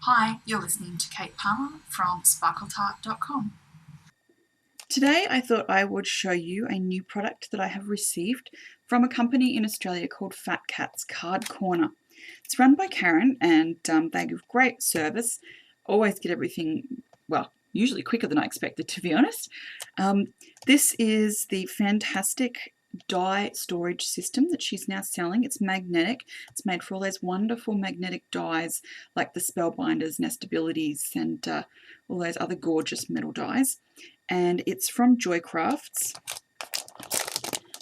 Hi, you're listening to Kate Palmer from sparkletart.com. Today I thought I would show you a new product that I have received from a company in Australia called Fat Cat's Card Corner. It's run by Karen and they give great service, always get everything, well, usually quicker than I expected, to be honest. This is the fantastic die storage system that she's now selling. It's magnetic. It's made for all those wonderful magnetic dies like the Spellbinders, Nestabilities, and all those other gorgeous metal dies. And it's from Joycrafts.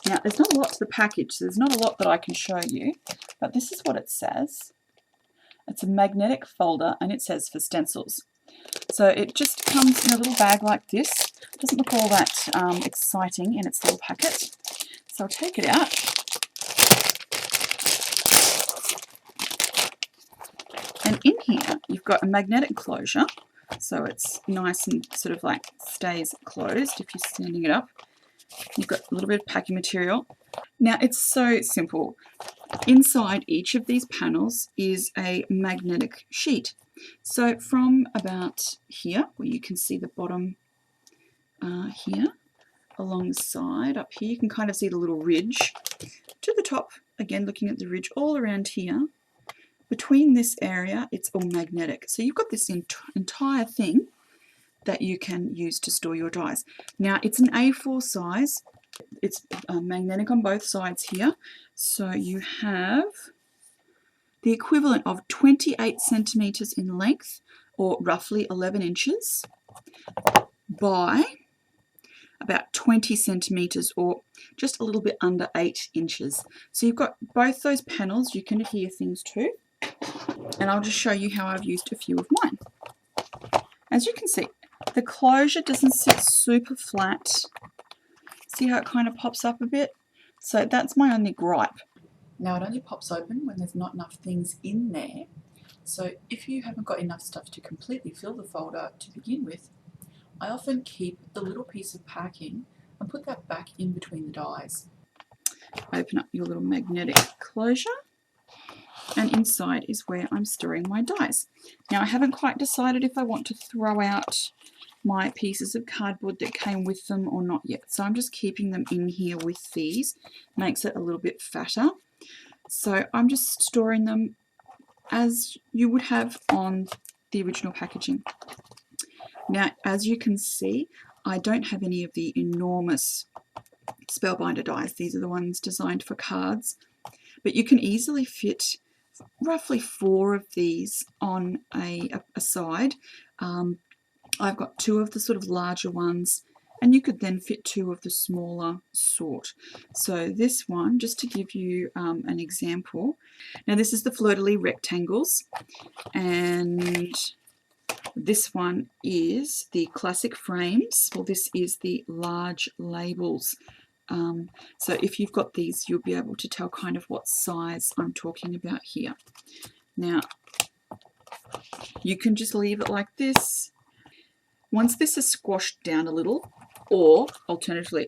Now, there's not a lot to the package, so there's not a lot that I can show you, but this is what it says. It's a magnetic folder, and it says for stencils. So it just comes in a little bag like this. It doesn't look all that exciting in its little packet. So I'll take it out. And in here, you've got a magnetic closure. So it's nice and sort of like stays closed if you're standing it up. You've got a little bit of packing material. Now it's so simple. Inside each of these panels is a magnetic sheet. So from about here, where you can see the bottom here, along the side up here, you can kind of see the little ridge. To the top, again looking at the ridge all around here, between this area, it's all magnetic. So you've got this entire thing that you can use to store your dies. Now, it's an A4 size. It's magnetic on both sides here. So you have the equivalent of 28 centimeters in length, or roughly 11 inches, by about 20 centimeters, or just a little bit under 8 inches. So you've got both those panels. You can adhere things to. And I'll just show you how I've used a few of mine. As you can see, the closure doesn't sit super flat. See how it kind of pops up a bit? So that's my only gripe. Now it only pops open when there's not enough things in there. So if you haven't got enough stuff to completely fill the folder to begin with, I often keep the little piece of packing and put that back in between the dies. Open up your little magnetic closure. And inside is where I'm storing my dies. Now I haven't quite decided if I want to throw out my pieces of cardboard that came with them or not yet. So I'm just keeping them in here with these. Makes it a little bit fatter. So I'm just storing them as you would have on the original packaging. Now, as you can see, I don't have any of the enormous Spellbinder dies. These are the ones designed for cards. But you can easily fit roughly 4 of these on a side. I've got 2 of the sort of larger ones, and you could then fit 2 of the smaller sort. So this one, just to give you an example, now this is the fleur-de-lis rectangles, and this one is the classic frames. Well, this is the large labels. So if you've got these, you'll be able to tell kind of what size I'm talking about here. Now, you can just leave it like this. Once this is squashed down a little, or alternatively,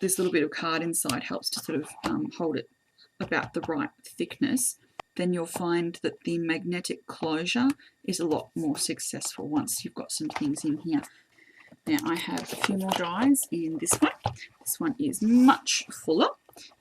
this little bit of card inside helps to sort of hold it about the right thickness, then you'll find that the magnetic closure is a lot more successful once you've got some things in here. Now I have a few more dies in this one. This one is much fuller.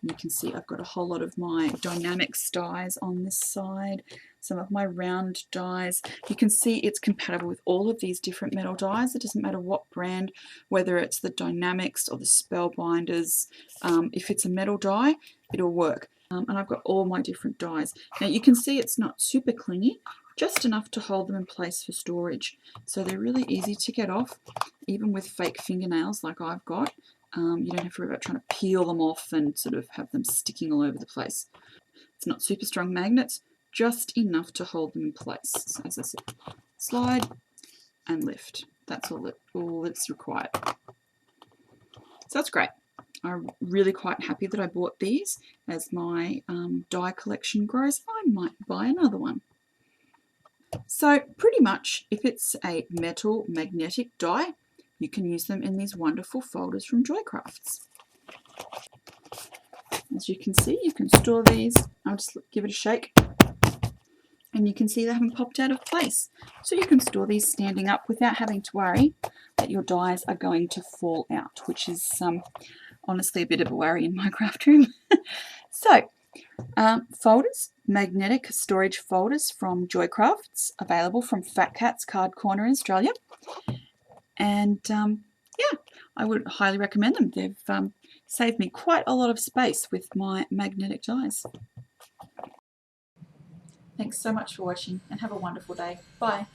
You can see I've got a whole lot of my Dynamics dies on this side, some of my round dies. You can see it's compatible with all of these different metal dies. It doesn't matter what brand, whether it's the Dynamics or the Spellbinders. If it's a metal die, it'll work. And I've got all my different dies. Now you can see it's not super clingy, just enough to hold them in place for storage. So they're really easy to get off, even with fake fingernails like I've got. You don't have to worry about trying to peel them off and sort of have them sticking all over the place. It's not super strong magnets, just enough to hold them in place. So as I said, slide and lift. That's all that's required. So that's great. I'm really quite happy that I bought these. As my die collection grows, I might buy another one. So pretty much, if it's a metal magnetic die, you can use them in these wonderful folders from Joycrafts. As you can see, you can store these. I'll just give it a shake. and you can see they haven't popped out of place. So you can store these standing up without having to worry that your dies are going to fall out, which is honestly a bit of a worry in my craft room. So folders, magnetic storage folders from Joy Crafts, available from Fat Cat's Card Corner in Australia. And yeah, I would highly recommend them. They've saved me quite a lot of space with my magnetic dies. Thanks so much for watching and have a wonderful day. Bye.